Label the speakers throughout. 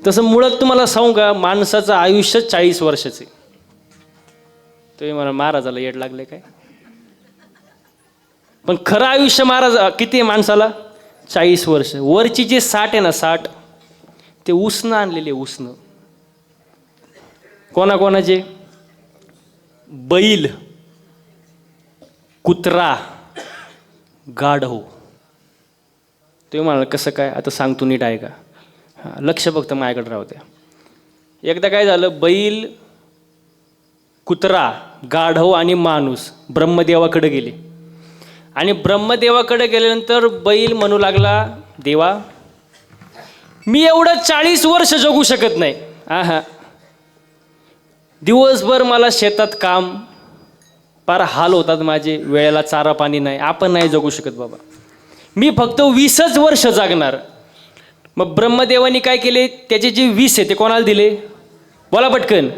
Speaker 1: तसं मुळात तुम्हाला सांगू का, माणसाचं आयुष्य 40 वर्षाचे. तुम्ही मला महाराजाला येड लागले काय? पण खरं आयुष्य महाराज किती आहे माणसाला? 40 वर्ष. वरची जे 60 आहे ना, 60 ते उसनं आणलेले, उसनं. कोणाकोणाचे? बैल, कुत्रा, गाढव. तुम्ही म्हणाल कसं काय? आता सांगतो, नीट आहे का? हां, लक्ष फक्त माझ्याकडे राहू द्या. एकदा काय झालं, बैल, कुत्रा, गाढव आणि माणूस ब्रह्मदेवाकडे गेले. आणि ब्रह्मदेवाकडे गेल्यानंतर बैल म्हणू लागला, देवा मी एवढं 40 वर्ष जगू शकत नाही. हा, दिवसभर मला शेतात काम, फार हाल होतात माझे, वेळेला चारा पाणी नाही, आपण नाही जगू शकत बाबा, मी फक्त 20च वर्ष जगणार. मग ब्रह्मदेवानी काय केले, त्याचे जे 20 आहे ते कोणाला दिले? बोला पटकन.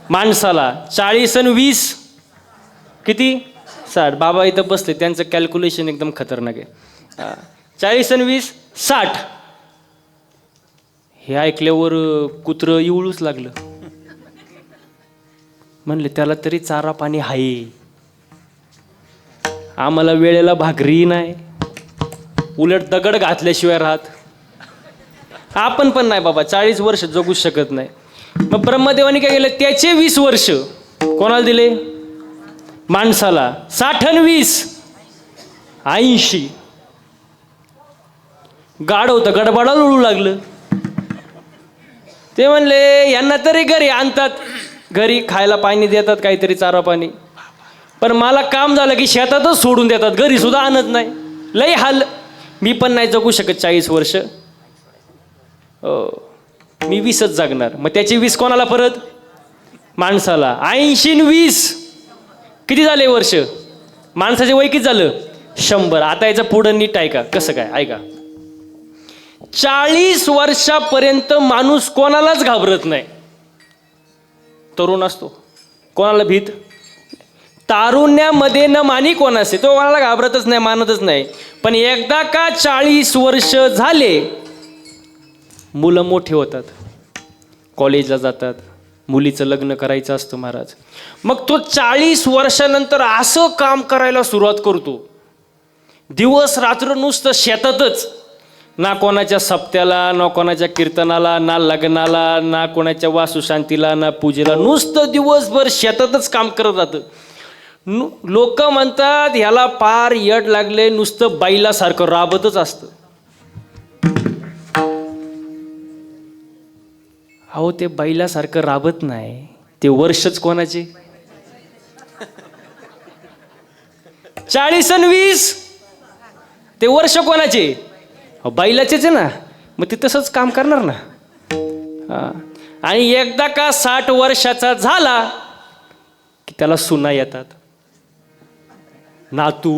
Speaker 1: माणसाला. 40 आणि 20 किती? 60. बाबा इथं बसले, त्यांचं कॅल्क्युलेशन एकदम खतरनाक आहे. 40 आणि 20 60. हे ऐकल्यावर कुत्रं इवळूच लागलं. म्हणले त्याला तरी चारा पाणी आहे, आम्हाला वेळेला भाकरी नाही, उलट दगड घातल्याशिवाय राहत. आपण पण नाही बाबा, 40 वर्ष जगू शकत नाही. मग ब्रह्मदेवानी काय केलं, त्याचे 20 वर्ष कोणाला दिले? माणसाला. 60 आणि 20 80. गाढ होतं, गडबडाला उडू लागलं. ते म्हणले यांना तरी घरी आणतात, घरी खायला पाणी देतात, काहीतरी चारा पाणी, पण मला काम झालं की शेतातच सोडून देतात, घरी सुद्धा आणत नाही. लई हाल, मी पण नाही जगू शकत 40 वर्ष, मी 20च जगणार. मग त्याची 20 कोणाला परत? माणसाला. 80 आणि 20 किती झाले वर्ष? माणसाचे वय किती झालं? 100. आता याचं पुढं नीट ऐका कसं काय, ऐका. 40 वर्षापर्यंत माणूस कोणालाच घाबरत नाही. तरुण असतो, कोणाला भीत? तारुण्यामध्ये न मानी कोणासे, तो कोणाला घाबरतच नाही, मानतच नाही. पण एकदा का 40 वर्ष झाले, मुलं मोठे होतात, कॉलेजला जातात, मुलीचं लग्न करायचं असतं महाराज. मग तो 40 वर्षानंतर असं काम करायला सुरुवात करतो, दिवस रात्र नुसतं शेतातच, ना कोणाच्या सप्त्याला, ना कोणाच्या कीर्तनाला, ना लग्नाला, ना कोणाच्या वासुशांतीला, ना पूजेला, नुसतं दिवसभर शेतातच काम करत राहतं. लोक म्हणतात ह्याला पार यड लागले, नुसतं बैलासारखं राबतच असतं. अहो ते बैलासारखं राबत नाही, ते वर्षच कोणाचे? 40 आणि 20 ते वर्ष कोणाचे? बैलाचेच आहे ना, मग ते तसंच काम करणार ना. आणि एकदा का 60 वर्षाचा झाला की त्याला सुना येतात, नातू.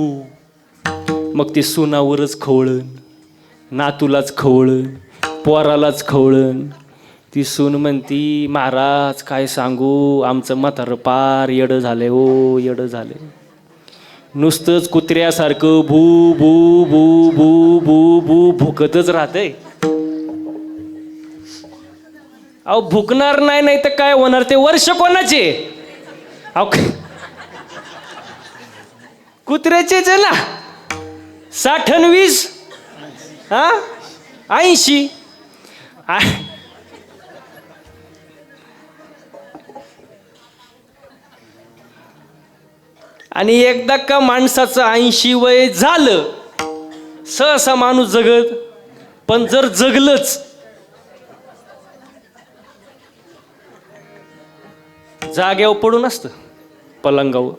Speaker 1: मग ते सुनावरच खवळण, नातूलाच खवळण, पोरालाच खवळण. ती सून म्हणती, महाराज काय सांगू, आमचं म्हातारं पार येडं झालंय, ओ येडं झालंय, नुसतंच कुत्र्यासारखं भू भू भू भू भू भू भुकतच राहतंय. अहो भुकणार नाही, नाही तर काय होणार? ते वर्ष कोणाचे? अहो कुत्र्याचेच आहे ना. 60 आणि 20 80. आणि एकदा का माणसाचं 80 वय झालं, सहसा माणूस जगत, पण जर जगलंच, जाग्यावर पडून असतं पलंगावर.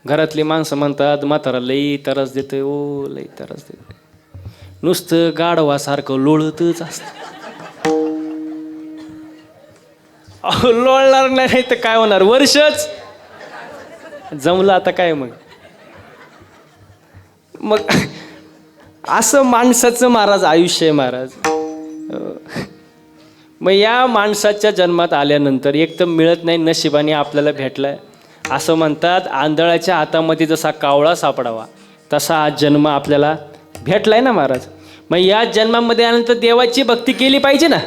Speaker 1: घरातली माणसं म्हणतात म्हातारा लई त्रास देतोय, ओ लई त्रास देतोय, नुसतं गाढवासारखं लोळतच असतं. लोळणार नाही तर काय होणार? वर्षच जमलं आता काय? मग असं माणसाचं महाराज आयुष्य आहे महाराज. मग या माणसाच्या जन्मात आल्यानंतर एक तर मिळत नाही, नशिबाने आपल्याला भेटलाय. असं म्हणतात आंधळाच्या हातामध्ये जसा कावळा सापडावा तसा हा जन्म आपल्याला भेटलाय ना महाराज. मग या जन्मामध्ये आल्यानंतर देवाची भक्ती केली पाहिजे ना,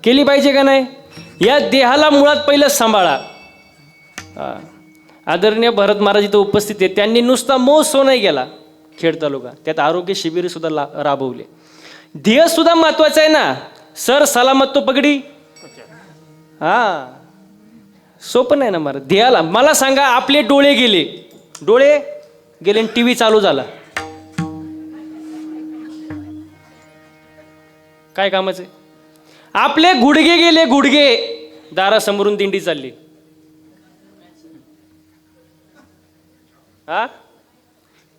Speaker 1: केली पाहिजे का नाही? या देहाला मुळात पहिलं सांभाळा. आदरणीय भरत महाराज इथं उपस्थित आहेत. त्यांनी नुसता महोत्सव नाही केला खेड तालुका, त्यात आरोग्य शिबिर सुद्धा राबवले. ध्येय सुद्धा महत्वाचं आहे ना. सर सलामत तो पगडी. हा, सोपं नाही ना महाराज. ध्येयाला मला सांगा, आपले डोळे गेले आणि टीव्ही चालू झाला, काय कामाचे? आपले गुडघे गेले, दारासमोरून दिंडी चालली, हा,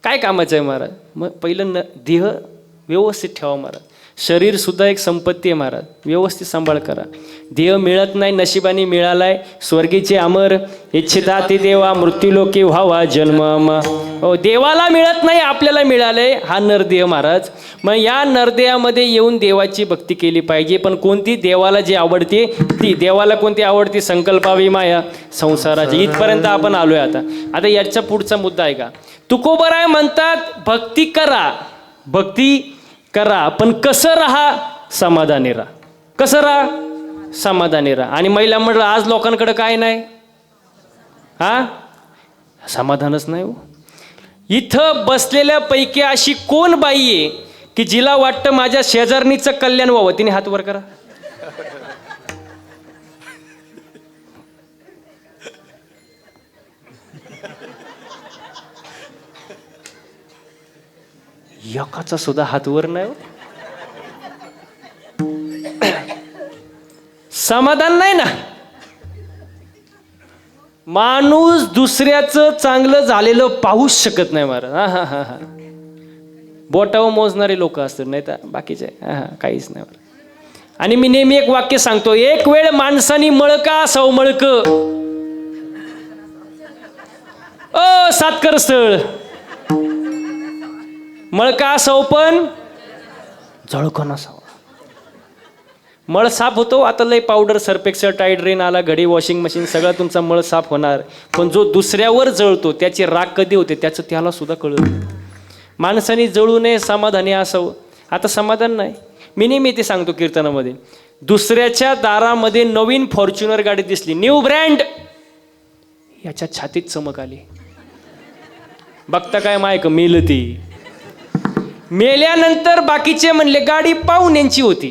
Speaker 1: काय कामाचं आहे महाराज? मग पहिलं देह व्यवस्थित ठेवा महाराज. शरीर सुद्धा एक संपत्ती आहे महाराज, व्यवस्थित सांभाळ करा. देह मिळत नाही, नशिबाने मिळालाय. स्वर्गीचे अमर इच्छिता ते देवा, मृत्यूलोकी व्हावा जन्म. हो, देवाला मिळत नाही, आपल्याला मिळालंय, हा नरदेह महाराज. मग या नरदेहामध्ये येऊन देवाची भक्ती केली पाहिजे. पण कोणती? देवाला जी आवडते ती. देवाला कोणती आवडते? संकल्पावी माया संसाराची. इथपर्यंत आपण आलोय. आता याच्या पुढचा मुद्दा आहे का? तुकोबराय म्हणतात भक्ती करा, पण कसं राहा? समाधानी राहा. कसं राहा? समाधानी राहा. आणि महिला म्हटलं आज लोकांकडे काय नाही, हा, समाधानच नाही हो. इथं बसलेल्या पैकी अशी कोण बाई आहे की जिला वाटतं माझ्या शेजारणीचं कल्याण व्हावं? तिने हात वर करा. एकाचा सुद्धा हात वर नाही. समाधान नाही ना. माणूस दुसऱ्याचं चांगलं झालेलं पाहूच शकत नाही महाराज. हा हा हा, बोटावर मोजणारे लोक असतात, नाही तर बाकीचे काहीच नाही. आणि मी नेहमी एक वाक्य सांगतो, एक वेळ माणसानी मळका असावं, मळक सातकर स्थळ मळका असावं पण जळक नसावं. मळ साफ होतो. आता लय पावडर, सर्फेक्सल, टाईड रेन आला, घडी, वॉशिंग मशीन, सगळा तुमचा मळ साफ होणार. पण जो दुसऱ्यावर जळतो त्याची राग कधी होते त्याचं त्याला सुद्धा कळत. माणसाने जळू नये, समाधानी असावं. आता समाधान नाही. मी नेहमी ते सांगतो कीर्तनामध्ये, दुसऱ्याच्या दारामध्ये नवीन फॉर्च्युनर गाडी दिसली, न्यू ब्रँड, याच्या छातीत चमक आली. बघता काय मायक मेल ती. मेल्यानंतर बाकीचे म्हणले गाडी पाहुण्यांची होती.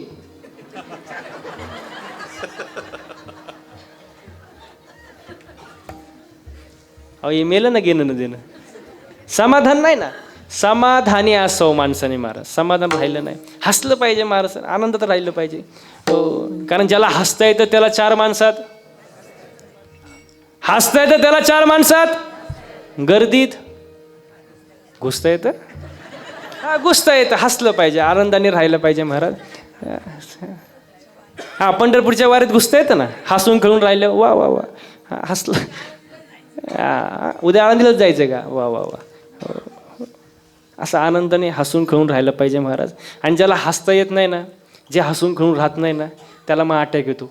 Speaker 1: अहो हे मेलं ना, घेणं ना देणं. समाधान नाही ना. समाधानी असावं माणसाने महाराज. समाधान राहिलं नाही. हसलं पाहिजे महाराज, आनंदात राहिलं पाहिजे. हो, कारण ज्याला हसता येतं त्याला चार माणसात, हसता येतं त्याला चार माणसात, गर्दीत घुसता येतं, घुसता येतं. हसलं पाहिजे, आनंदाने राहिलं पाहिजे महाराज. हा, पंढरपूरच्या वारीत घुसता येतं ना, हसून खेळून राहिलं, वा वा वा, हसलं. उद्या आळंदीलाच जायचं का, वा वा वा. असं आनंदाने हसून खेळून राहिलं पाहिजे महाराज. आणि ज्याला हसता येत नाही ना, जे हसून खेळून राहत नाही ना, त्याला मग अटॅक येतो.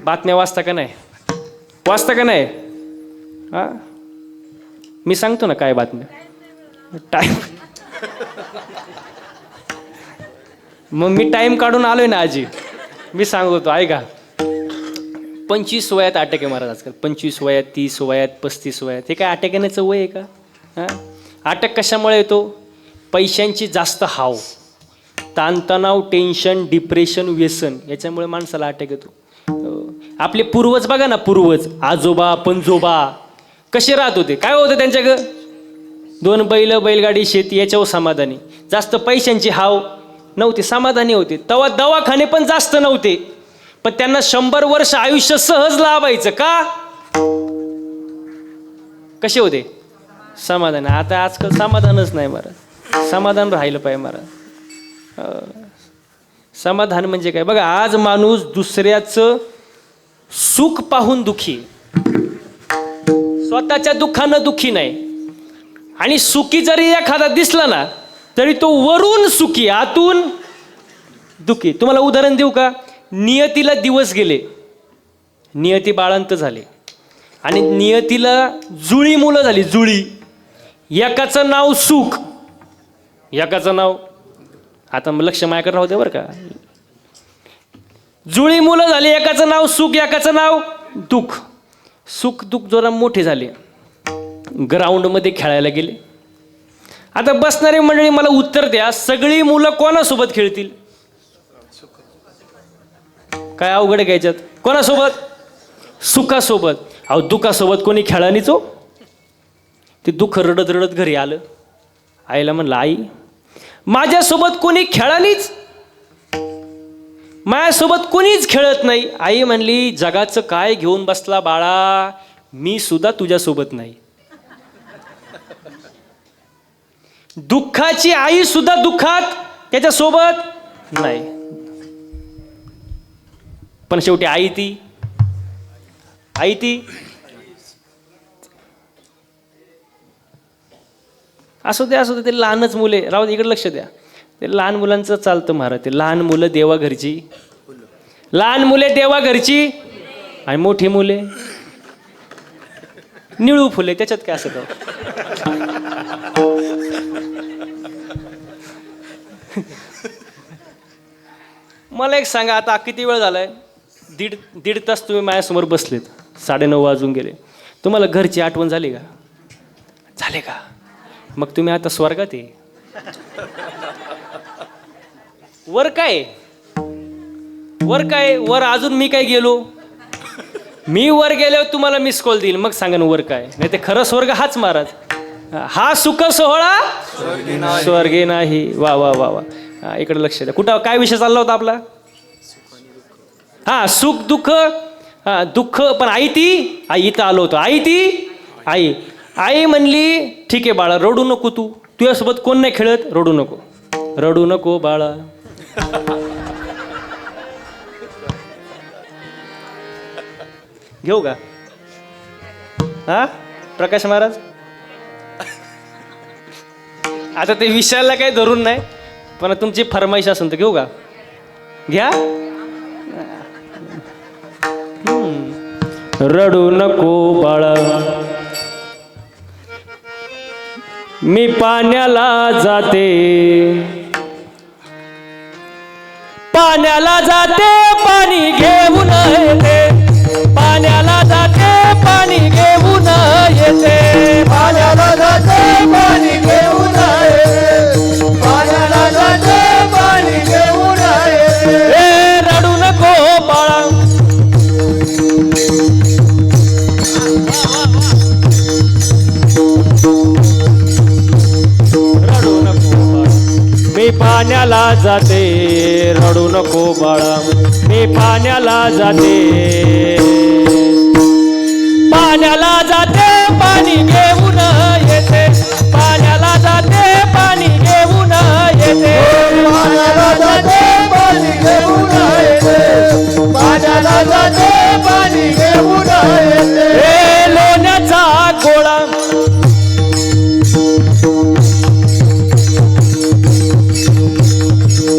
Speaker 1: बातम्या वाचता का नाही? हा, मी सांगतो ना काय बातम्या. टाइम मग मी टाइम काढून आलोय ना आजी, मी सांगतो ऐका. 25 वयात अटॅक आहे महाराज आजकाल. 25 वयात, 30 वयात, 35 वयात. हे काय अटॅक येण्याचं वय आहे का? हां, अटॅक कशामुळे येतो? पैशांची जास्त हाव, ताणतणाव, टेन्शन, डिप्रेशन, व्यसन, याच्यामुळे माणसाला अटॅक येतो. आपले पूर्वज बघा ना, पूर्वज, आजोबा, पंजोबा कसे राहत होते? काय होतं त्यांच्याकडं? 2 बैल, बैलगाडी, शेती, याच्यावर समाधानी. जास्त पैशांची हाव नव्हती, समाधानी होते. तेव्हा दवाखाने पण जास्त नव्हते, पण त्यांना 100 वर्ष आयुष्य सहज लाभायचं. का? कसे होते? समाधान. आता आजकाल समाधानच नाही महाराज. समाधान राहिलं पाहिजे महाराज. समाधान म्हणजे काय बघा, आज माणूस दुसऱ्याचं सुख पाहून दुखी, स्वतःच्या दुःखानं दुखी नाही. आणि सुखी जरी एखादा दिसला ना, तरी तो वरून सुखी, आतून दुखी. तुम्हाला उदाहरण देऊ का? नियतीला दिवस गेले, नियती बाळंत झाले, आणि नियतीला जुळी मुलं झाली. जुळी, एकाचं नाव सुख, एकाचं नाव आता लक्ष माझ्याकडे राहू दे बरं का. जुळी मुलं झाली, एकाचं नाव सुख एकाचं नाव दुःख. सुख दुःख जरा मोठे झाले, ग्राउंडमध्ये खेळायला गेले. आता बसणारी मंडळी मला उत्तर द्या, सगळी मुलं कोणासोबत खेळतील? काय अवघड घ्यायच्यात? कोणासोबत? सुखासोबत. अहो दुःखासोबत कोणी खेळानीच हो. ते दुःख रडत रडत घरी आलं. आईला म्हणलं, आई माझ्यासोबत कोणी खेळानीच, माझ्यासोबत कोणीच खेळत नाही. आई म्हणली, जगाचं काय घेऊन बसला बाळा, मी सुद्धा तुझ्यासोबत नाही. दुःखाची आई सुद्धा दुःखात त्याच्यासोबत नाही. पण शेवटी आई ती असू दे ते लहानच मुले राहू दे. इकडे लक्ष द्या, ते लहान मुलांचं चालतं महाराज. ते लहान मुलं देवा घरची, लहान मुले देवा घरची, आणि मोठी मुले निळू फुले. त्याच्यात काय असं? मला एक सांगा, आता किती वेळ झालाय? दीड तास तुम्ही माझ्यासमोर बसलेत, 9:30 वाजून गेले. तुम्हाला घरची आठवण झाली का? झाले का? मग तुम्ही आता स्वर्गात आहे. वर काय? वर अजून मी काय गेलो? मी वर गेल्यावर तुम्हाला मिस कॉल देईल, मग सांगा ना वर काय. नाही ते खरं स्वर्ग हाच महाराज. हा सुख सोहळा स्वर्गे नाही. वा वा वा वा. इकडे लक्ष द्या. कुठं काय विषय चालला होता आपला? हा सुख दुःख. हा दुःख. पण आई इथं आलो होतो. आई म्हणली, ठीक आहे बाळा रडू नको, तू तुझ्यासोबत कोण नाही खेळत, रडू नको बाळा. घेऊ का? हा प्रकाश महाराज, आता ते विषयाला काही धरून नाही, पण तुमची फरमाईश असेल तर घेऊ का? घ्या. रडू नको बाळा, मी पाण्याला जाते, पाणी घेऊन येते, पाण्याला जाते पाणी घेऊन येते,
Speaker 2: पाण्याला जाते पाणी घेऊन येते, पाण्याला जाते पाणी घेऊन येते.
Speaker 1: रडू नको बाळा, रडू नको बाळा, मी पाण्याला जाते, रडू नको बाळा, मी पाण्याला जाते, पाण्याला जाते पाणी घेऊन येते, पाण्याला जाते पाणी घेऊन येते,
Speaker 2: पाण्याला जाते पाणी घेऊन येते, पाण्याला जाते पाणी घेऊन येते.
Speaker 1: लोण्याचा गोळा,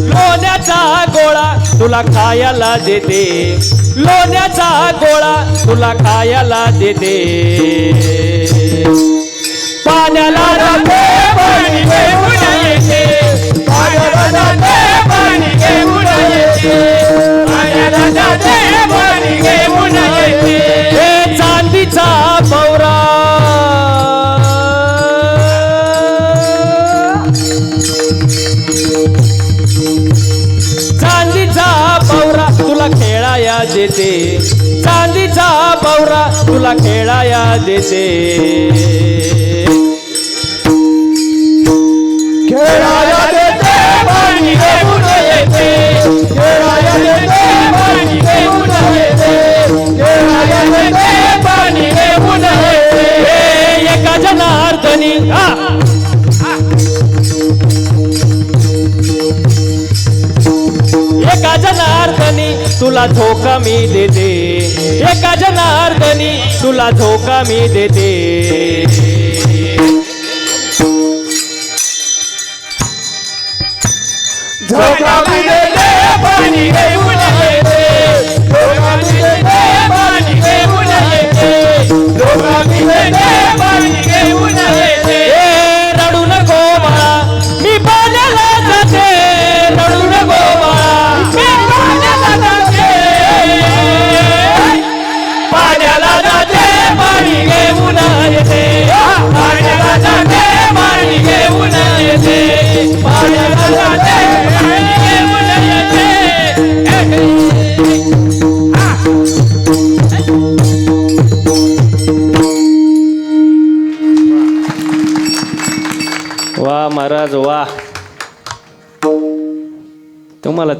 Speaker 1: लोण्याचा गोळा तुला खायला देते, लोण्याचा गोळा तुला खायला देते, पाण्याला जाते पाणी घेऊन येते,
Speaker 2: पाण्याला जाते पाणी घेऊन येते, पाण्याला जाते पाणी घेऊन येते.
Speaker 1: हे चांदीचा पौरा, चांदीचा पौरा तुला खेळाया देते, चांदीचा पौरा तुला खेळाया देते,
Speaker 2: खेळाया देते पाणी घेऊन येते, खेळाया देते पाणी घेऊन येते, खेळाया देते पाणी घेऊन येते.
Speaker 1: एका जनार्दनी एका जनार्दनी तुला धोका मी देते, एका जनार्दनी तुला धोका मी देते,
Speaker 2: धोका मी देते पाणी घेऊन येते, धोका मी देते पाणी घेऊन येते, धोका मी देते पाणी घेऊन येते.
Speaker 1: रडू नको बाळा, मी पाण्याला जाते,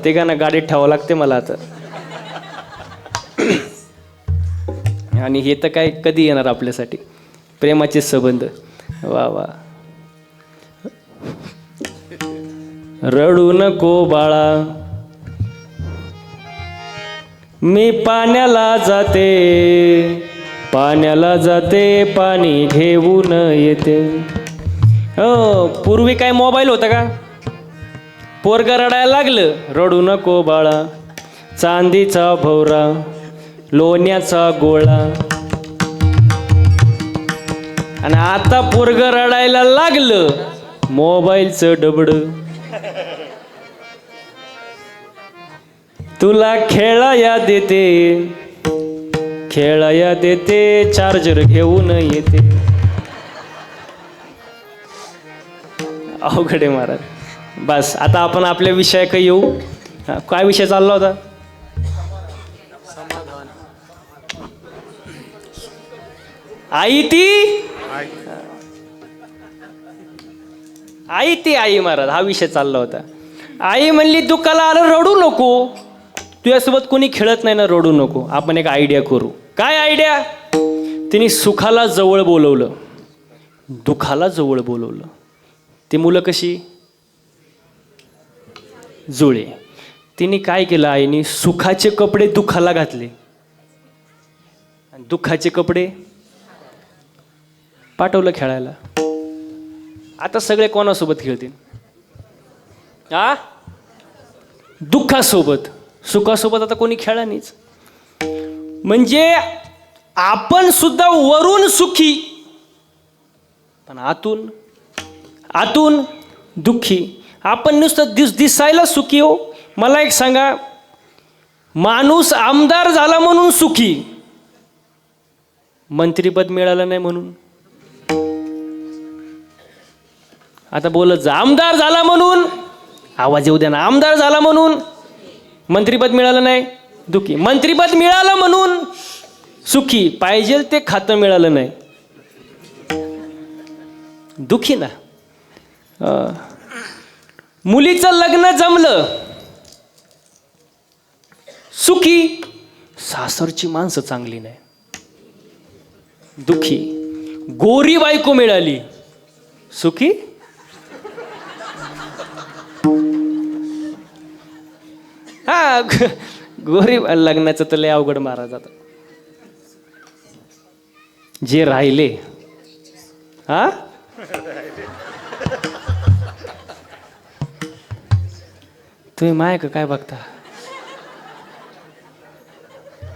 Speaker 1: ते गाणं गाडीत ठेवावं लागते मला आता. आणि हे तर काय कधी येणार आपल्यासाठी, प्रेमाचे संबंध. वा वा. रडू नको बाळा मी पाण्याला जाते पाणी घेऊन येते. हो, पूर्वी काय मोबाईल होता का? पोरगं रडायला लागलं, रडू नको बाळा, चांदीचा भोवरा, लोण्याचा गोळा. आणि आता पोरगं रडायला लागलं, मोबाईलचं डबड. तुला खेळाया देते चार्जर घेऊन येते. अवघड आहे महाराज. बस आता आपण आपल्या विषयाकडे येऊ. काय विषय चालला होता? आई महाराज, हा विषय चालला होता. आई म्हणली दुःखाला आलं रडू नको, तुझ्यासोबत कोणी खेळत नाही ना, रडू नको. आपण एक आयडिया करू. काय आयडिया? तिने सुखाला जवळ बोलवलं, दुःखाला जवळ बोलवलं. ती मुलं कशी जुळे. तिने काय केलं, आईने सुखाचे कपडे दुःखाला घातले, दुःखाचे कपडे पाठवलं खेळायला. आता सगळे कोणासोबत खेळतील? दुःखासोबत. सुखासोबत आता कोणी खेळा नाहीच. म्हणजे आपण सुद्धा वरून सुखी पण आतून दुःखी. आपण नुसतं दिसायला सुखी हो. मला एक सांगा, माणूस आमदार झाला म्हणून सुखी, मंत्रीपद मिळालं नाही म्हणून. आता बोलत जा, आमदार झाला म्हणून, आवाज येऊ द्या ना, आमदार झाला म्हणून मंत्रीपद मिळालं नाही, दुःखी. मंत्रीपद मिळालं म्हणून सुखी, पाहिजे ते खातं मिळालं नाही, दुःखी ना. मुलीचं लग्न जमलं, सुखी. सासरची माणसं चांगली नाही, दुःखी. गोरी बायको मिळाली, सुखी. हा, गोरी. लग्नाचं तर लय अवघड महाराज. आता जे राहिले, हा, तुम्ही माय का काय बघता?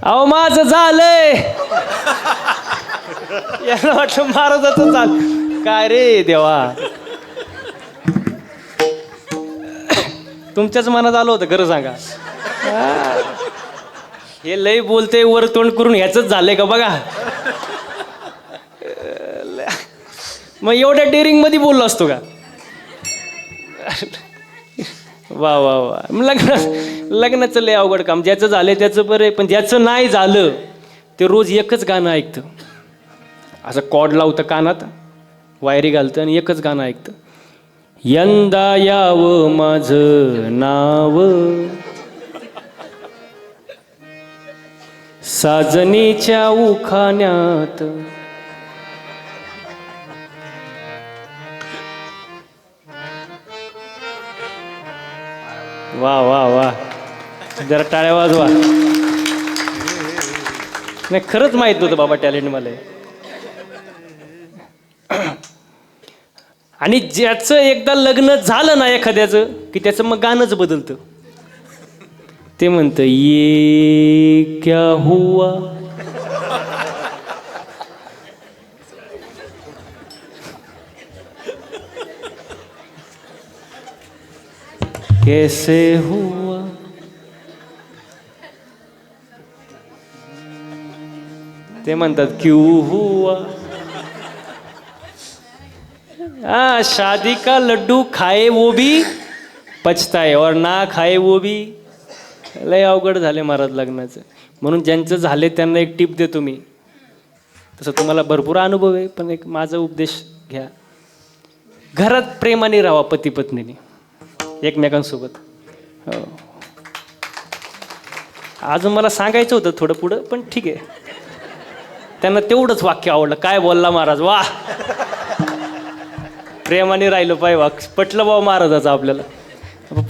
Speaker 1: अहो माझं झालंय. याला वाटलं महाराजाचं चाल काय रे देवा. तुमच्याच मनात आलं होतं खरं सांगा. हे लय बोलते वर तोंड करून, ह्याच झालंय का बघा. मग एवढ्या डेअरिंग मध्ये बोललो असतो का? वा वा वा. लग्नाचं लय अवघड काम. ज्याचं झालंय त्याचं बरं आहे, पण ज्याचं नाही झालं ते रोज एकच गाणं ऐकतं. असं कॉर्ड लावतं कानात, वायरी घालतं आणि एकच गाणं ऐकतं. यंदा यावं माझं नाव साजनीच्या उखाण्यात. वा वा वा. जरा टाळ्या वाजवा. नाही, खरंच माहित नव्हतं बाबा टॅलेंट मला. आणि ज्याचं एकदा लग्न झालं ना एखाद्याचं, की त्याचं मग गाणंच बदलतं. ते म्हणतं ये क्या हुआ, कैसे हुआ. ते म्हणतात क्यों हुआ. शादी का लड्डू खाए वो भी पछताए और ना खाए वो भी. लय अवघड झाले महाराज लग्नाचं. म्हणून ज्यांचं झाले त्यांना एक टिप देतो मी. तसं तुम्हाला भरपूर अनुभव आहे, पण एक माझा उपदेश घ्या. घरात प्रेमाने राहा, पती पत्नीने एकमेकांसोबत. हो. अजून मला सांगायचं होतं थोडं पुढं, पण ठीक आहे. त्यांना तेवढंच वाक्य आवडलं. काय बोलला महाराज, वा. प्रेमाने राहिलं पाहिजे, पटलं बाबा महाराजाचं आपल्याला.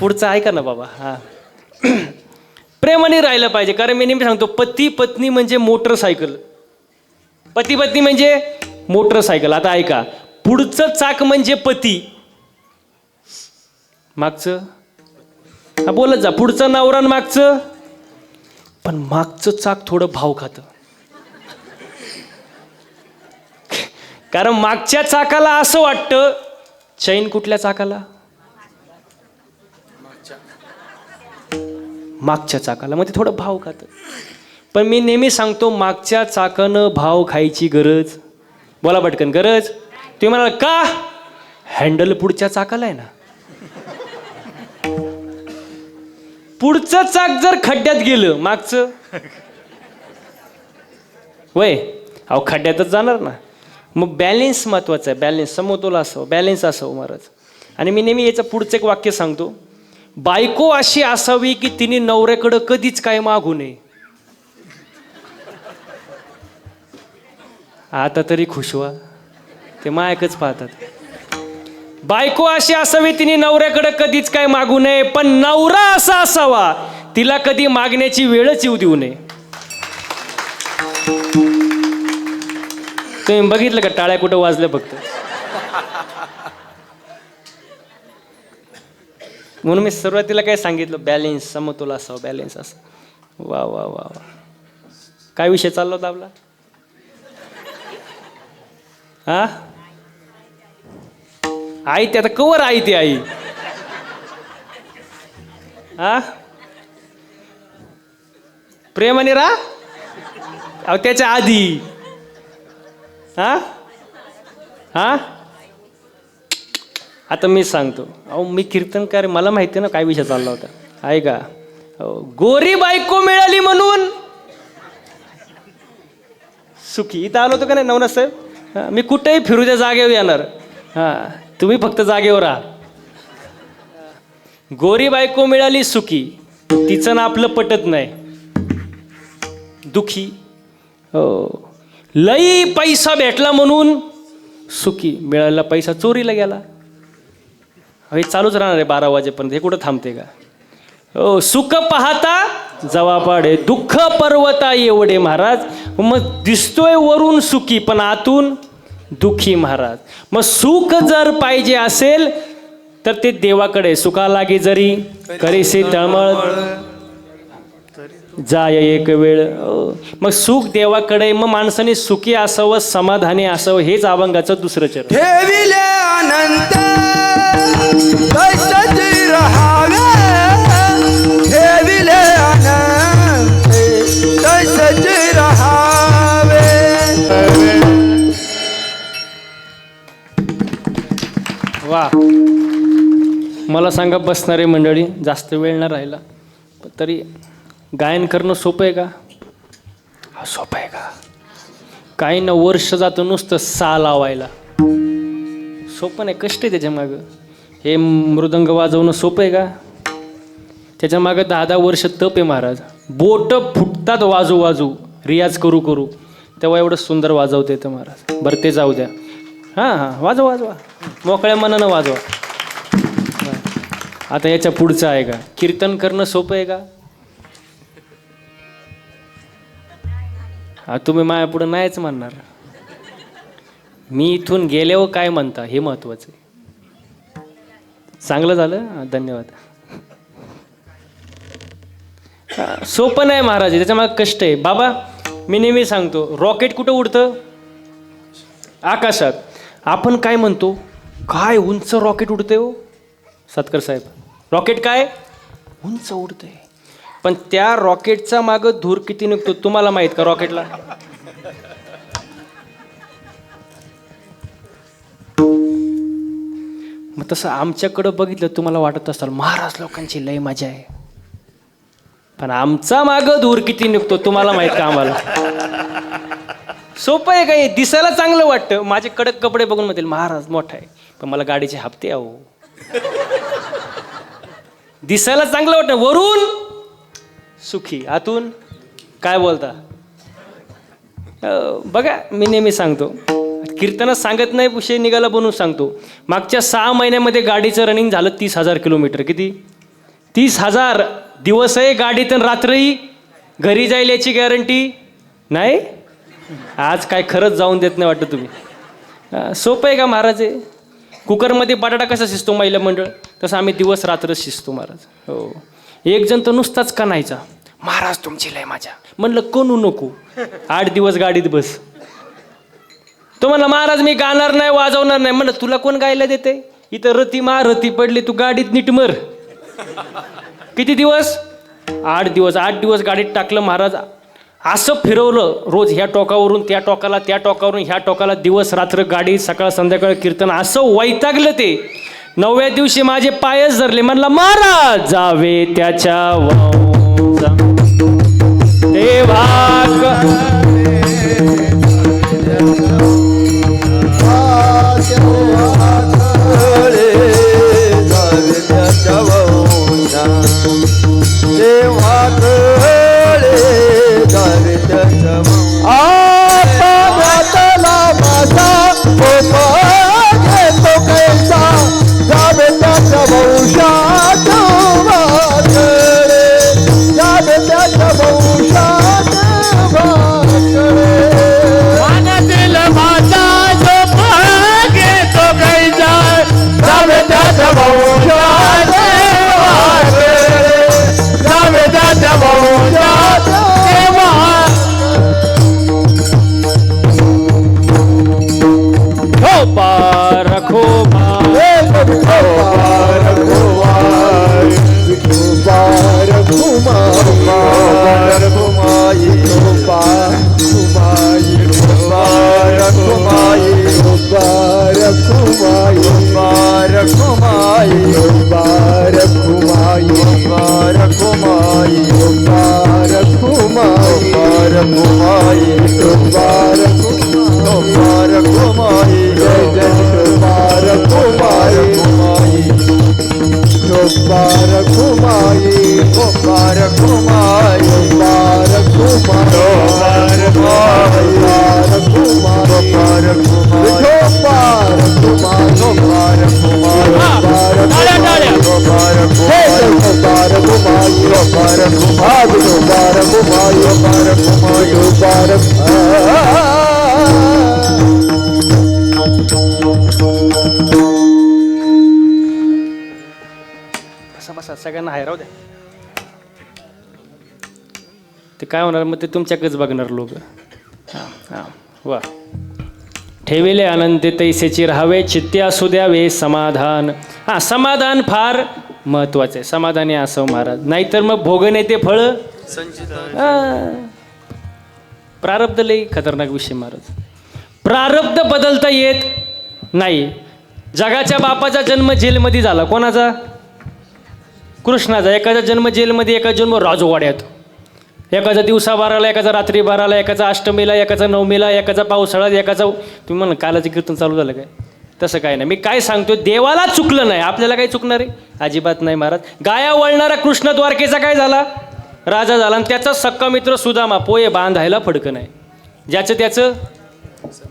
Speaker 1: पुढचं ऐका ना बाबा. हां, प्रेमाने राहिलं पाहिजे. कारण मी नेहमी सांगतो, पती पत्नी म्हणजे मोटरसायकल. पती पत्नी म्हणजे मोटरसायकल. आता ऐका, पुढचं चाक म्हणजे पती, मागचं हा बोलत जा, पुढचं नवरा आणि मागचं. पण मागचं चाक थोडं भाव खातं. कारण मागच्या चाकाला असं वाटतं, चैन कुठल्या चाकाला? मागच्या चाकाला, मग ते थोडं भाव खातं. पण मी नेहमी सांगतो, मागच्या चाकानं भाव खायची गरज, बोला पटकन, गरज. तुम्ही म्हणाल का? हँडल पुढच्या चाकाला आहे ना. पुढचं चाक जर खड्ड्यात गेलं, मागचं वय अहो खड्ड्यातच जाणार ना. मग बॅलेन्स महत्वाचं आहे. बॅलेन्स, समतोल असावं, बॅलेन्स असावं महाराज. आणि मी नेहमी याचं पुढचं एक वाक्य सांगतो, बायको अशी असावी की तिने नवऱ्याकडं कधीच काय मागू नये. आता तरी खुश व्हा, ते मायकच पाहतात. बायको अशी असावी तिने नवऱ्याकडे कधीच काय मागू नये, पण नवरा असा असावा तिला कधी मागण्याची वेळच येऊ देऊ नये. तुम्ही बघितलं का टाळ्या कुठं वाजल्या फक्त? म्हणून मी सुरुवातीला काय सांगितलं, बॅलेन्स, समतोल असावं, बॅलेन्स असावं. वा वा वा वा. काय विषय चालला होता आपला? हा, आई ते आता कवर आई ती आई. हा, प्रेमाने राहा. अहो त्याच्या आधी. हा हा, आता मी सांगतो. अहो मी कीर्तनकार, मला माहिती आहे ना काय विषय चालला होता. आहे का? गोरी बायको मिळाली म्हणून सुखी. इथं आलो होतो का नाही नवनाथ साहेब? मी कुठेही फिरू त्या जागेवर येणार. हां, तुम्ही फक्त जागेवर राहा. गोरी बायको मिळाली सुखी, तिचं ना आपलं पटत नाही, दुखी. हो, लई पैसा भेटला म्हणून सुखी, मिळालेला पैसा चोरीला गेला. हे चालूच राहणार आहे 12 वाजेपर्यंत. हे कुठं थांबते का? हो, सुख पाहता जवा पाडे, दुःख पर्वता एवढे महाराज. मग दिसतोय वरून सुखी पण आतून दुःखी महाराज. मग सुख जर पाहिजे असेल तर ते देवाकडे. सुखा लागे जरी करीसी तळमळ, जाय एक वेळ. मग सुख देवाकडे. मग माणसाने सुखी असावं, समाधानी असावं. हेच अभंगाचं दुसरं चरण.
Speaker 2: ठेविले अनंत तैसच रहावे, ठेविले अनंत तैसच रहावे.
Speaker 1: वा. मला सांगा बसणारे मंडळी, जास्त वेळ न राहिला, पण तरी गायन करणं सोपं आहे का? हा, सोपं आहे का? काही न वर्ष जातं नुसतं सा लावायला. सोपं नाही, कष्ट आहे त्याच्या मागं. हे मृदंग वाजवणं सोपं आहे का? त्याच्या मागं 10-10 वर्ष तप आहे महाराज. बोट फुटतात वाजू वाजू, रियाज करू करू, तेव्हा एवढं सुंदर वाजवता येतं महाराज. बरं ते जाऊ द्या. हां हां, वाजवा वाजवा, मोकळ्या मनानं वाजवा. आता याच्या पुढचं आहे का? कीर्तन करणं सोपं आहे का? हा, तुम्ही माझ्या पुढं नाहीच म्हणणार. मी इथून गेल्यावर काय म्हणता हे महत्वाचं आहे. चांगलं झालं, धन्यवाद. सोपं नाही महाराज, त्याच्यामागे कष्ट आहे बाबा. मी नेहमी सांगतो, रॉकेट कुठं उडतं? आकाशात. आपण काय म्हणतो, काय उंच रॉकेट उडते हो सतकर साहेब. रॉकेट काय उंच उडते, पण त्या रॉकेटचा मागं धूर किती निघतो तुम्हाला माहित का? रॉकेटला मग तसं आमच्याकडं बघितलं तुम्हाला वाटत असाल महाराज लोकांची लय मजा आहे, पण आमचा मागं धूर किती निघतो तुम्हाला माहित का? आम्हाला सोपं आहे काय? दिसायला चांगलं वाटतं. माझे कडक कपडे बघून म्हणतील महाराज मोठा आहे, पण मला गाडीचे हप्ते आहो. दिसायला चांगलं वाटतं, वरून सुखी आतून काय बोलता? बघा मी नेहमी सांगतो, कीर्तनात सांगत नाही, विषय निघाला बनवून सांगतो. मागच्या 6 महिन्यामध्ये गाडीचं रनिंग झालं 30,000 किलोमीटर. किती? 30,000 दिवस आहे गाडीत आणि रात्रही घरी जाईल याची गॅरंटी नाही. आज काय खरंच जाऊन देत नाही वाटतं तुम्ही. सोपं आहे का महाराज? आहे कुकरमध्ये बटाटा कसा शिजतो महिला मंडळ, तसं आम्ही दिवस रात्र शिजतो महाराज. हो. एक जण तर नुसताच कणायचा, महाराज तुमची लय माझ्या. म्हणलं कणू नको, 8 दिवस गाडीत बस. तो म्हणला महाराज मी गाणार नाही, वाजवणार नाही. म्हणलं तुला कोण गायला देते? इथं रती पडली, तू गाडीत नीट मर. किती दिवस? 8 दिवस. 8 दिवस गाडीत टाकलं महाराज. असं फिरवलं रोज, ह्या टोकावरून त्या टोकाला, त्या टोकावरून ह्या टोकाला, दिवस रात्र गाडी, सकाळ संध्याकाळ कीर्तन. असं वैतागलं ते. 9व्या दिवशी माझे पायच धरले. म्हणला महाराज जावे त्याच्या वाऊजा देवा सगळ्यांना हाय राहू द्या. ते काय होणार मग, ते तुमच्याकडेच बघणार लोक. वा. ठेविले आनंद तैसेची राहावे, चित्ते असू द्यावे समाधान. समाधान फार महत्वाचं आहे. समाधानी असावं महाराज, नाहीतर मग भोगन ते फळ प्रारब्ध लई खतरनाक विषय महाराज. प्रारब्ध बदलता येत नाही. जगाच्या बापाचा जन्म जेलमध्ये झाला. कोणाचा? कृष्णाचा. एकाचा जन्म जेलमध्ये, एका जन्म राजवाड्यात. एकाचा दिवसा बाराला, एकाचा रात्री बाराला, एकाचा अष्टमीला, एकाचा नवमीला, एकाचा पावसाळ्यात, एकाचा. तुम्ही म्हणा कालाचं कीर्तन चालू झालं काय? तसं काय नाही. मी काय सांगतो, देवाला चुकलं नाही, आपल्याला काय चुकणार आहे? अजिबात नाही महाराज. गाया वळणारा कृष्ण द्वारकेचा काय झाला? राजा झाला. आणि त्याचा सक्का मित्र सुदामा पोये बांधायला फडकं नाही. ज्याचं त्याचं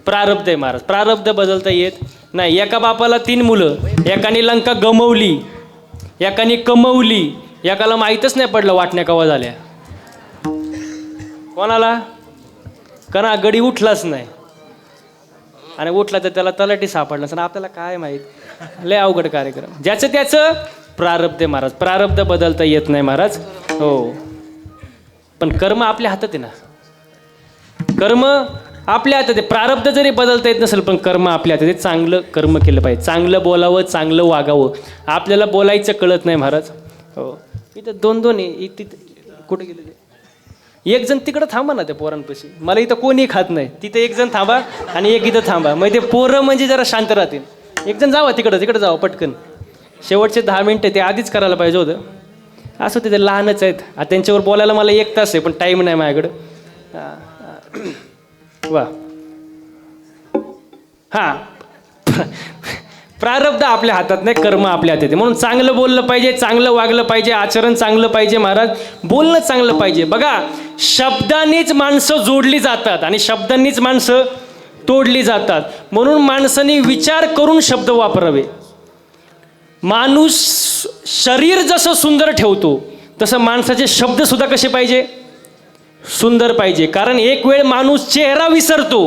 Speaker 1: प्रारब्ध आहे महाराज. प्रारब्ध बदलता येत नाही. एका बापाला 3 मुलं, एकाने लंका गमवली, एकाने कमवली, एकाला माहीतच नाही पडलं वाटण्या कवा झाल्या. कोणाला? कणा गडी उठलाच नाही, आणि उठला तर त्याला तलाठी सापडला. आणि आपल्याला काय माहीत? लय अवघड कार्यक्रम. ज्याचं त्याचं प्रारब्ध आहे महाराज. प्रारब्ध बदलता येत नाही महाराज. हो, पण कर्म आपल्या हातात आहे ना. कर्म आपल्या हातात आहे. प्रारब्ध जरी बदलता येत नसेल, पण कर्म आपल्या हातात आहे. चांगलं कर्म केलं पाहिजे, चांगलं बोलावं, चांगलं वागावं. आपल्याला बोलायचं कळत नाही महाराज. हो, इथं 2-2 आहे. कुठे गेले ते? एक जण तिकडं थांबा ना त्या पोरांपाशी. मला इथं कोणी खात नाही. तिथं एक जण थांबा आणि एक इथं थांबा. मग ते पोरं म्हणजे जरा शांत राहतील. एक जण जावा तिकडं जावं पटकन. शेवटचे 10 मिनटं ते आधीच करायला पाहिजे होतं. असं ते लहानच आहेत. त्यांच्यावर बोलायला मला 1 तास आहे, पण टाईम नाही माझ्याकडं. वा. हां, प्रारब्ध आपल्या हातात नाही, कर्म आपल्या हातात आहे. म्हणून चांगलं बोललं पाहिजे, चांगलं वागलं पाहिजे, आचरण चांगलं पाहिजे महाराज, बोलणं चांगलं पाहिजे. बघा, शब्दांनीच माणसं जोडली जातात आणि शब्दांनीच माणसं तोडली जातात. म्हणून माणसाने विचार करून शब्द वापरावे. माणूस शरीर जसं सुंदर ठेवतो तसं माणसाचे शब्द सुद्धा कसे पाहिजे, सुंदर पाहिजे. कारण एक वेळ माणूस चेहरा विसरतो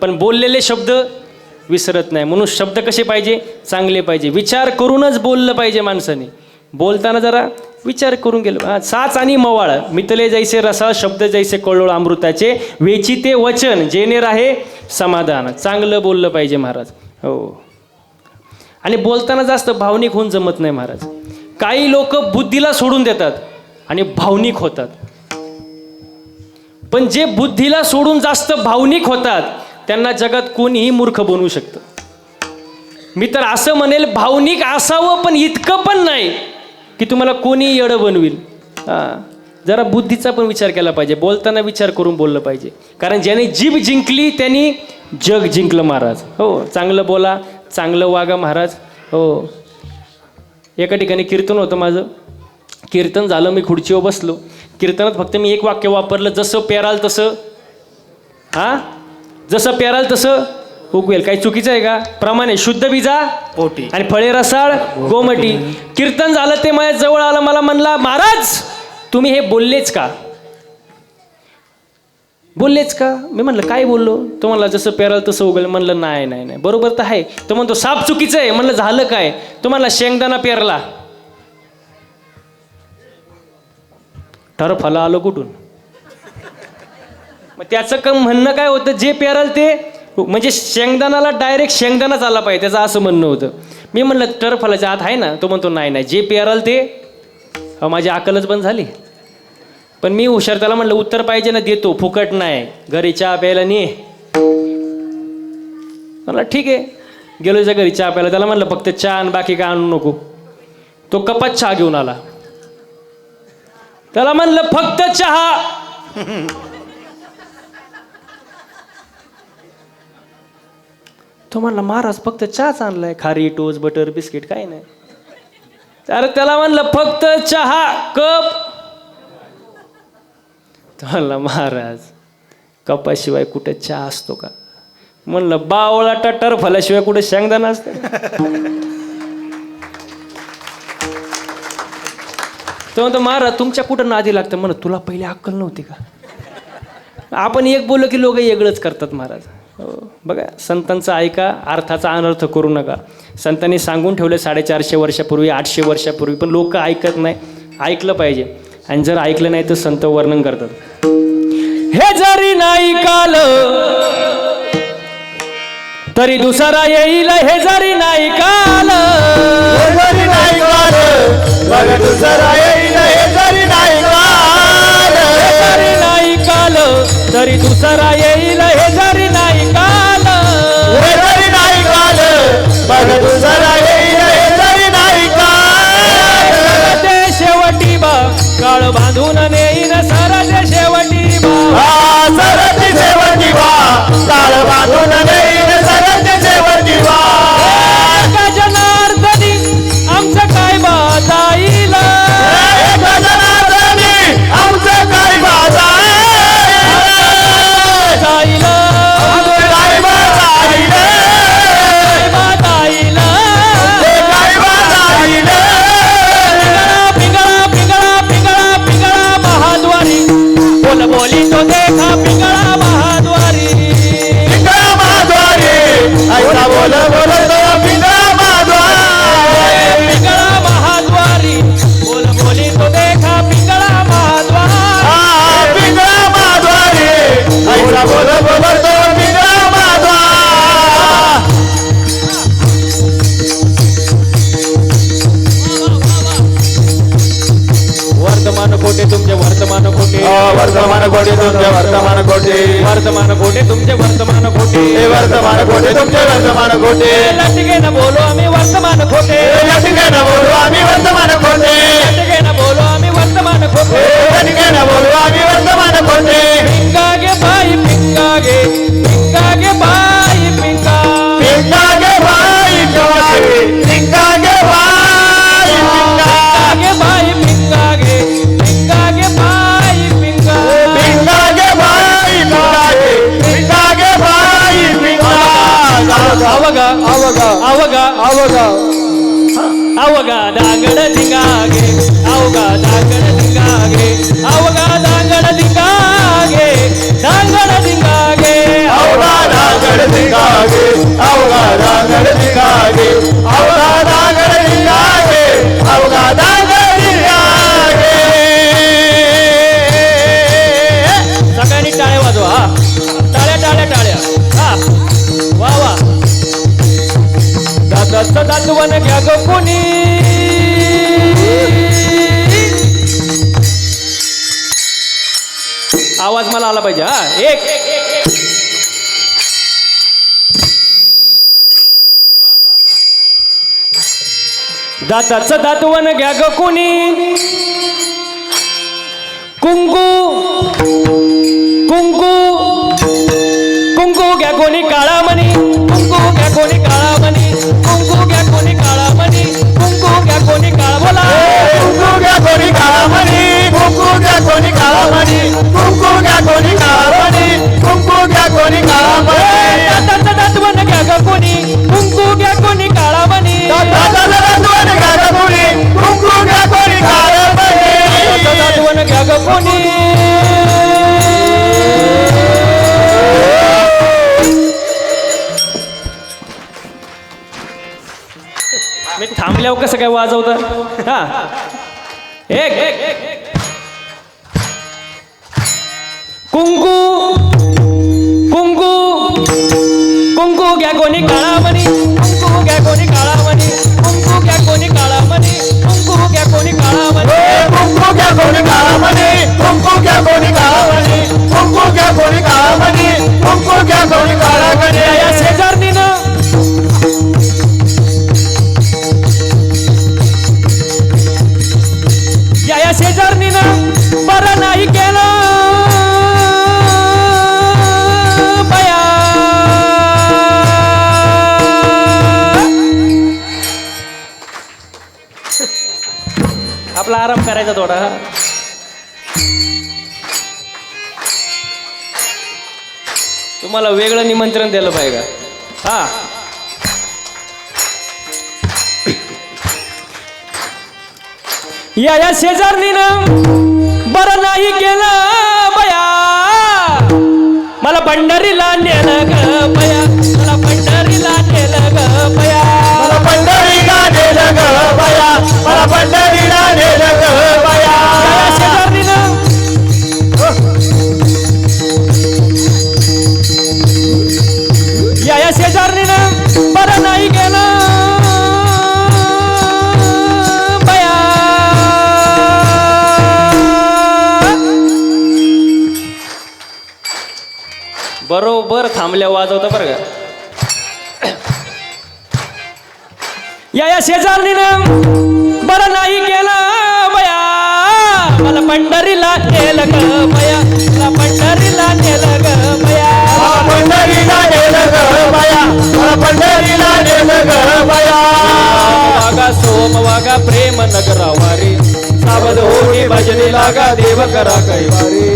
Speaker 1: पण बोललेले शब्द विसरत नाही. म्हणून शब्द कसे पाहिजे, चांगले पाहिजे. विचार करूनच बोललं पाहिजे माणसाने. बोलताना जरा विचार करून गेलं. साच आणि मवाळ मितले जैसे रसाळ, शब्द जैसे कळोळ अमृताचे, वेची ते वचन जेणे राहे समाधान. चांगलं बोललं पाहिजे महाराज. हो. आणि बोलताना जास्त भावनिक होऊन जमत नाही महाराज. काही लोक बुद्धीला सोडून देतात आणि भावनिक होतात. पण जे बुद्धीला सोडून जास्त भावनिक होतात त्यांना जगात कोणीही मूर्ख बनवू शकतं. मी तर असं म्हणेल, भावनिक असावं पण इतकं पण नाही की तुम्हाला कोणी येडं बनविल. जरा बुद्धीचा पण विचार केला पाहिजे. बोलताना विचार करून बोललं पाहिजे. कारण ज्याने जीभ जिंकली त्यांनी जग जिंकलं महाराज. हो, चांगलं बोला, चांगलं वागा महाराज. हो. एका ठिकाणी कीर्तन होतं माझं. कीर्तन झालं, मी खुर्चीवर बसलो. कीर्तनात फक्त मी एक वाक्य वापरलं, जसं पेराल तसं जसं पेराल तसं उगवेल. काही चुकीचं आहे का? प्रमाणे शुद्ध बीजा पोटी आणि फळे रसाळ गोमटी. कीर्तन झालं, ते माझ्या जवळ आलं, मला म्हणला, महाराज तुम्ही हे बोललेच का? बोललेच का? मी म्हणलं काय बोललो? तो म्हणला जसं पेराल तसं उगवेल. म्हणलं नाही नाही नाही, बरोबर तर आहे. तो म्हणतो साप चुकीचं आहे. म्हणलं झालं काय? तो म्हणला शेंगदाणा पेरला. टरफला आलो कुठून? मग त्याचं म्हणणं काय होतं, जे पेराल ते म्हणजे शेंगदाणाला डायरेक्ट शेंगदाणाच आला पाहिजे, त्याचं असं म्हणणं होतं. मी म्हणलं टरफलाच्या आत आहे ना? तो म्हणतो नाही नाही, जे पेराल ते. माझी अकलच बंद झाली. पण मी हुशार, त्याला म्हणलं उत्तर पाहिजे ना, देतो, फुकट नाही, घरी चहा प्यायला ने. म्हणलं ठीक आहे. गेलो त्याच्या घरी चहा प्यायला. त्याला म्हणलं फक्त चहा आणि बाकी काय आणू नको. तो कपात चहा घेऊन आला. त्याला म्हणलं फक्त चहा. तो म्हणला महाराज फक्त चहाच आणलाय, खारी टोस्ट बटर बिस्किट काही नाही. अरे त्याला म्हणलं फक्त चहा कप. तो म्हणला महाराज कपाशिवाय कुठे चहा असतो का? म्हणलं बावळा टटर फलाशिवाय कुठे शेंगदाणा असतं? तो म्हणतो महाराज तुमच्या कुठं नादी लागतं. म्हणत तुला पहिले अक्कल नव्हती का? आपण एक बोललो की लोक वेगळंच करतात महाराज. हो, बघा, संतांचा ऐका, अर्थाचा अनर्थ करू नका. संतांनी सांगून ठेवलं 450 वर्षापूर्वी, 800 वर्षापूर्वी, पण लोक ऐकत नाही. ऐकलं पाहिजे. आणि जर ऐकलं नाही तर संत वर्णन करतात. हे जरी नाही काल तरी दुसरा येईल, हे जरी नाही काल,
Speaker 2: हे जरी नाही काल, बघ दुसरा येईल, हे जरी नाही काल,
Speaker 1: हे जरी नाही काल तरी दुसरा येईल, हे जरी नाही काल,
Speaker 2: हे जरी नाही काल, बघ दुसरा येईल, हे जरी नाही काल.
Speaker 1: ते शेवटी बा काळ बांधून नेईन, सरते शेवटी बा,
Speaker 2: सरते शेवटी बा, काळ बांधून नेईन, सरते शेवटी बा.
Speaker 1: जनार्दनी आमचं काय बा जाईल,
Speaker 2: जनार्दनी आमचं काय बा
Speaker 1: जाईल,
Speaker 2: काय बा जाईल,
Speaker 1: काय बा जाईल,
Speaker 2: काय बा जाईल.
Speaker 1: पिंगळा पिंगळा पिंगळा पिंगळा महाद्वारी, बोल बोली तो देखा पिंगळा महाद्वारी,
Speaker 2: पिंगळा महाद्वारी, ऐका बोल बोल तो पिंगळा महाद्वारी,
Speaker 1: पिंगळा महाद्वारी, बोल बोली तो देखा पिंगळा महाद्वारी,
Speaker 2: पिंगळा महाद्वारी, ऐका बोल बोल तो पिंगळा महाद्वारी.
Speaker 1: वर्तमान कोटे तुमचे वर्तमान कोटे,
Speaker 2: वर्तमान कोटी तुमचे वर्तमान कोटी,
Speaker 1: वर्तमान कोटे तुमचे वर्तमान कोटे,
Speaker 2: हे वर्तमान कोटी तुमचे वर्तमान कोटी.
Speaker 1: लटके न बोलो आम्ही वर्तमान खोटे,
Speaker 2: लटके न बोलू आम्ही वर्तमान कोटी,
Speaker 1: लटके न बोलो आम्ही वर्तमान खोटे,
Speaker 2: लटके न बोलू आम्ही वर्तमान कोटी.
Speaker 1: पिंगागे बाई पिंगागे, पिंगागे बाई पिंगा,
Speaker 2: पिंगा गे बाई पिंगा, अवघा
Speaker 1: अवघा दांगड धिंगागे अवघा दांगड धिंगागे अवघा दांगड धिंगागे दांगड धिंगागे
Speaker 2: अवघा दांगड धिंगागे अवघा दांगड धिंगागे अवघा दांगड धिंगागे अवघा दांगड धिंगागे
Speaker 1: सगळ्यांनी टाळ्या वाजवा हा टाळ्या टाळ्या टाळ्या हा वा वा दादाचं दातवन घ्या ग कोणी आवाज मला आला पाहिजे हा एक दाताचं दातवन घ्या ग कोणी कुंकू कुंकू कुंकू घ्या कोणी काळा मणी कुंकू घ्या कोणी काळा मणी कुंकू घ्या कोणी काळा मणी कुंकू घ्या कोणी काळा बोला
Speaker 2: कुंकू घ्या कोणी काळा मणी कुंकू घ्या कोणी काळा मणी कुंकू घ्या कोणी काळा मणी कुंकू घ्या कोणी काळा मणी
Speaker 1: दाताचं दातवन घ्या ग कोणी कुंकू घ्या कोणी काळा मणी
Speaker 2: दादाचं दातवन घ्या ग कोणी कुंकू घ्या कोणी काळा मणी
Speaker 1: दाताचं दातवन घ्या ग कोणी मी थांबल्यावर कसं काय वाजवतं हा एक कुंकू कुंकू कुंकू घ्या कोणी काळा मणी कुंकू घ्या कोणी काळा मणी कुंकू घ्या कोणी काळा मणी कुंकू घ्या कोणी काळा मणी
Speaker 2: कुंकू घ्या कोणी काळा मणी कुंकू घ्या कोणी काळा मणी कुंकू घ्या कोणी काळा मणी कुंकू घ्या कोणी काळा मणी
Speaker 1: या शेजारणीनं या शेजारणीनं बरं नाही केलं बया आपला आराम करायचा थोडा तुम्हाला वेगळं निमंत्रण दिलं पाहिजे हा या शेजारणीनं बरं नाही केलं बया मला पंढरीला नेलं ग बया मला पंढरीला नेलं ग बया
Speaker 2: मला पंढरीला नेलं ग बया मला पंढरीला नेलं ग बया
Speaker 1: या शेजारणीनं या शेजारणीनं बरं नाही केलं बरोबर थांबल्या वाजवतं बरं का या शेजारणीनं बरं नाही केलं बया मला पंढरीला नेलं ग बया मला पंढरीला नेलं ग बया
Speaker 2: मला पंढरीला नेलं ग बया मला पंढरीला नेलं ग बया
Speaker 1: वागा सोम वागा प्रेम नगरावारी सावध होणी भजनी लागा देव करा कैवारी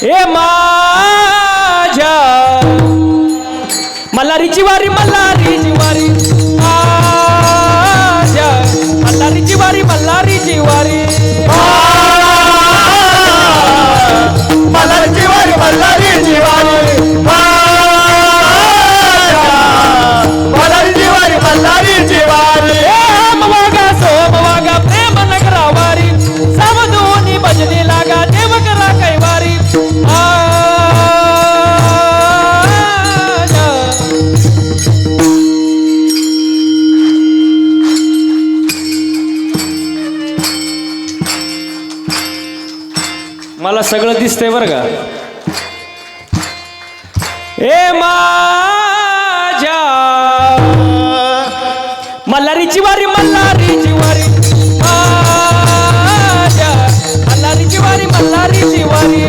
Speaker 1: ए माझ्या मल्हारीची वारी मल्हारीची वारी माझ्या मल्हारीची वारी मल्हारीची वारी
Speaker 2: मल्हारीची वारी मल्हारीची वारी मल्हारीची वारी मल्हारीची वारी
Speaker 1: वागा सोम वागा प्रेम नगरा वारी सावधोनी भजनी लागा देव करा कैवारी मला सगळं दिसतंय बरं का ए माझ्या मल्हारीची वारी मल्हारीची वारी माझ्या मल्हारीची वारी मल्हारीची वारी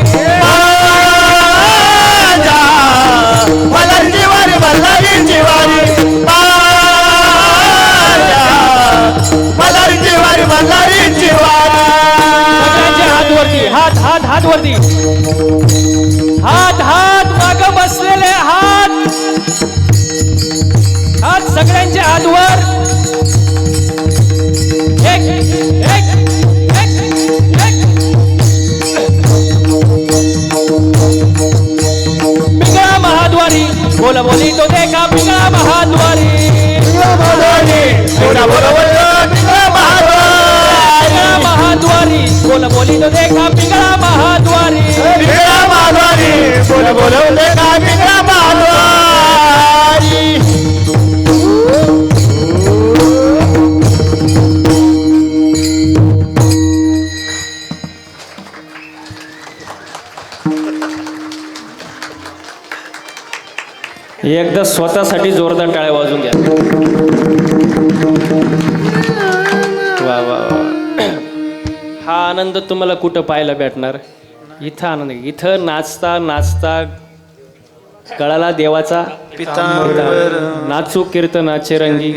Speaker 2: मल्हारीची वारी मल्हारीची वारी
Speaker 1: हात हात हात वरती, हात हात माग बसलेले हात, हात सगळ्यांचे हात वर. एक एक एक एक. पिंगळा महाद्वारी बोला बोली तो देखा, पिंगळा महाद्वारी,
Speaker 2: पिंगळा महाद्वारी,
Speaker 1: बोला बोली तो देखा, पिंगळा महाद्वारी.
Speaker 2: पिंगळा महाद्वारी, बोल बोल देखा पिंगळा महाद्वारी.
Speaker 1: एकदा स्वतःसाठी जोरदार टाळ्या वाजून घ्या. वा वा वा. हा आनंद तुम्हाला कुठं पाहायला भेटणार? इथं आनंद, इथं नाचता नाचता कळाला देवाचा नाचू कीर्तनाचे रंगी,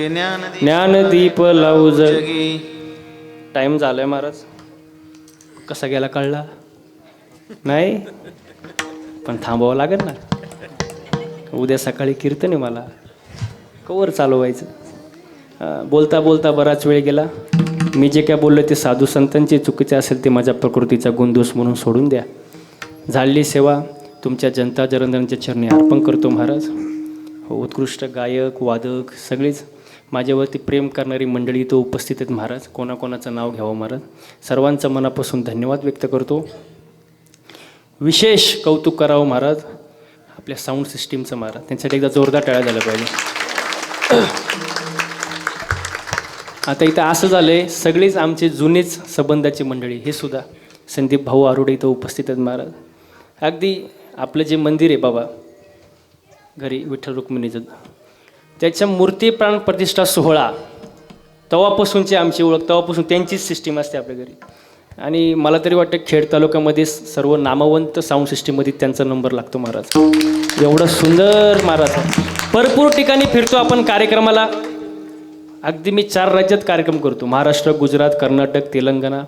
Speaker 1: ज्ञानदीप लावू जगी. टाइम झालाय महाराज. कसा गेला कळला नाही, पण थांबावं लागेल ना. उद्या सकाळी कीर्तन आहे मला, कवर चालू व्हायचं. बोलता बोलता बराच वेळ गेला. मी जे काय बोललो ते साधू संतांचे चुकीचे असेल ते माझ्या प्रकृतीचा गुणदोष म्हणून सोडून द्या. झालेली सेवा तुमच्या जनता जनार्दनांच्या चरणी अर्पण करतो महाराज. हो, उत्कृष्ट गायक वादक सगळीच माझ्यावरती प्रेम करणारी मंडळी तो उपस्थित आहेत महाराज. कोणाकोणाचं नाव घ्यावं महाराज. सर्वांचं मनापासून धन्यवाद व्यक्त करतो. विशेष कौतुक करावं महाराज आपल्या साऊंड सिस्टीमचं महाराज. त्यांच्यासाठी एकदा जोरदार टाळ्या झाल्या पाहिजे. आता इथं असं झालं आहे, सगळीच आमचे जुनेच संबंधाची मंडळी हे सुद्धा संदीप भाऊ आरोडे इथं उपस्थित आहेत महाराज. अगदी आपलं जे मंदिर आहे बाबा घरी विठ्ठल रुक्मिणीचं, त्याच्या मूर्ती प्राण प्रतिष्ठा सोहळा तेव्हापासूनची आमची ओळख, तेव्हापासून त्यांचीच सिस्टीम असते आपल्या घरी. आणि मला तरी वाटतं खेड तालुक्यामध्ये सर्व नामवंत साऊंड सिस्टीममध्ये त्यांचा नंबर लागतो महाराज. एवढं सुंदर महाराज. भरपूर ठिकाणी फिरतो आपण कार्यक्रमाला. अगदी मी 4 राज्यात कार्यक्रम करतो, महाराष्ट्र, गुजरात, कर्नाटक, तेलंगणा.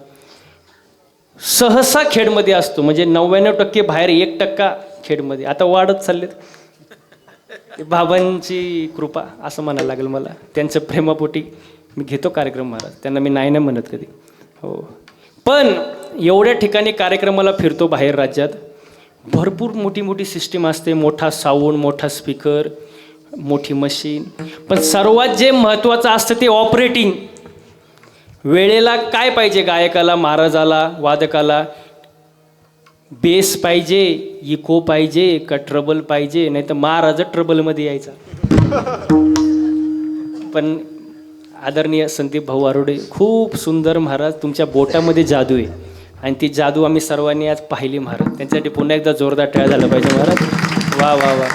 Speaker 1: सहसा खेडमध्ये असतो, म्हणजे 99% बाहेर, 1% खेडमध्ये. आता वाढत चाललेत. बाबांची कृपा असं म्हणायला लागेल मला. त्यांचं प्रेमापोटी मी घेतो कार्यक्रम महाराज. त्यांना मी नाही म्हणत कधी. हो, पण एवढ्या ठिकाणी कार्यक्रमाला फिरतो बाहेर राज्यात. भरपूर मोठी मोठी सिस्टीम असते, मोठा साऊंड, मोठा स्पीकर, मोठी मशीन. पण सर्वात जे महत्त्वाचं असतं ते ऑपरेटिंग. वेळेला काय पाहिजे गायकाला, महाराजाला, वादकाला? बेस पाहिजे, इको पाहिजे का ट्रबल पाहिजे? नाही तर महाराज ट्रबलमध्ये यायचा. पण आदरणीय संदीप भाऊ आरोडे, खूप सुंदर महाराज. तुमच्या बोटामध्ये जादू आहे आणि ती जादू आम्ही सर्वांनी आज पाहिली महाराज. त्यांच्यासाठी पुन्हा एकदा जोरदार टाळ्या झाला पाहिजे महाराज. वा वा वा.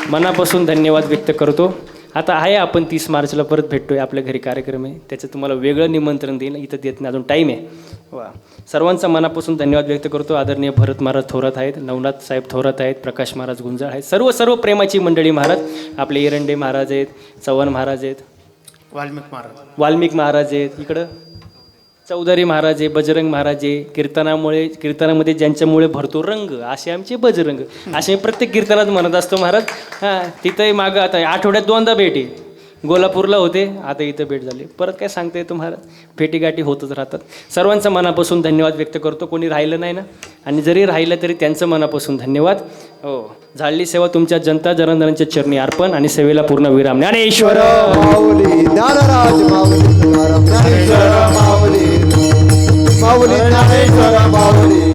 Speaker 1: मनापासून धन्यवाद व्यक्त करतो. आता आहे आपण 30 मार्चला परत भेटतोय, आपल्या घरी कार्यक्रम आहे, त्याचं तुम्हाला वेगळं निमंत्रण देईन. इथं देत नाही, अजून टाईम आहे. वा. सर्वांचा मनापासून धन्यवाद व्यक्त करतो. आदरणीय भरत महाराज थोरात आहेत, नवनाथ साहेब थोरात आहेत, प्रकाश महाराज गुंजाळ आहेत, सर्व प्रेमाची मंडळी महाराज. आपले एरंडे महाराज आहेत, चव्हाण महाराज आहेत, वाल्मिक महाराज आहेत, इकडं चौधरी महाराज आहे, बजरंग महाराज आहे. कीर्तनामध्ये ज्यांच्यामुळे भरतो रंग असे आमचे बजरंग. असे प्रत्येक कीर्तनात म्हणत असतो महाराज. हां, तिथंही मागं आता आठवड्यात 2दा भेट आहे. गोलापूरला होते, आता इथं भेट झाली. परत काय सांगता येतं महाराज, भेटीगाठी होतच राहतात. सर्वांचा मनापासून धन्यवाद व्यक्त करतो. कोणी राहिलं नाही ना, आणि जरी राहिलं तरी त्यांचं मनापासून धन्यवाद. हो, झालेली सेवा तुमच्या जनता जनार्दनांच्या चरणी अर्पण आणि सेवेला पूर्ण विराम. ज्ञानेश्वर
Speaker 3: माऊली ज्ञानराज माऊली ज्ञानेश्वर माऊली माऊली ज्ञानेश्वर माऊली.